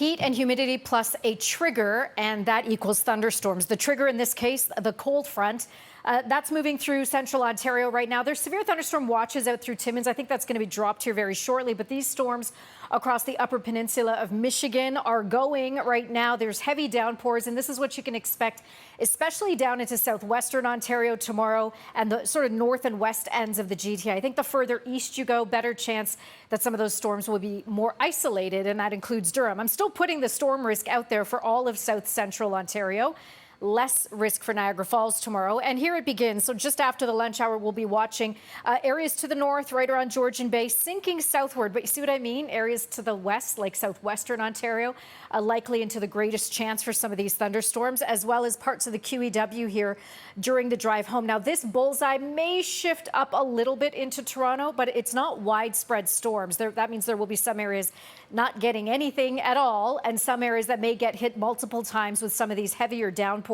Heat and humidity plus a trigger, and that equals thunderstorms. The trigger in this case, the cold front, that's moving through central Ontario right now. There's severe thunderstorm watches out through Timmins. I think that's going to be dropped here very shortly. But these storms across the upper peninsula of Michigan are going right now. There's heavy downpours, and this is what you can expect, especially down into southwestern Ontario tomorrow and the sort of north and west ends of the GTA. I think the further east you go, better chance that some of those storms will be more isolated, and that includes Durham. I'm still putting the storm risk out there for all of south central Ontario. Less risk for Niagara Falls tomorrow. And here it begins. So just after the lunch hour, we'll be watching areas to the north, right around Georgian Bay, sinking southward. But you see what I mean? Areas to the west, like southwestern Ontario, likely into the greatest chance for some of these thunderstorms, as well as parts of the QEW here during the drive home. Now, this bullseye may shift up a little bit into Toronto, but it's not widespread storms. That means there will be some areas not getting anything at all, and some areas that may get hit multiple times with some of these heavier downpours.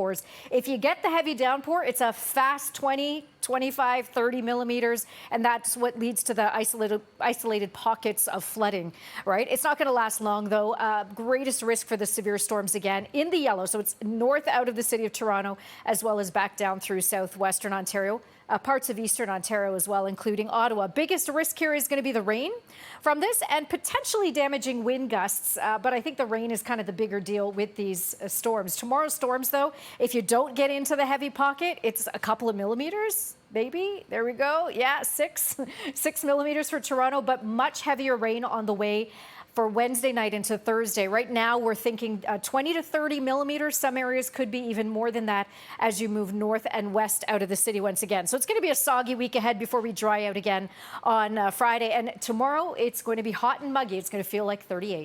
If you get the heavy downpour, it's a fast 20, 25, 30 millimeters, and that's what leads to the isolated pockets of flooding, right? It's not going to last long, though. Greatest risk for the severe storms again in the yellow. So it's north out of the city of Toronto, as well as back down through southwestern Ontario. Parts of eastern Ontario as well, including Ottawa. Biggest risk here is going to be the rain from this and potentially damaging wind gusts. But I think the rain is kind of the bigger deal with these storms. Tomorrow's storms, though, if you don't get into the heavy pocket, it's a couple of millimeters. Maybe. There we go. Yeah, 6 millimeters for Toronto, but much heavier rain on the way for Wednesday night into Thursday. Right now, we're thinking 20 to 30 millimeters. Some areas could be even more than that as you move north and west out of the city once again. So it's going to be a soggy week ahead before we dry out again on Friday. And tomorrow, it's going to be hot and muggy. It's going to feel like 38.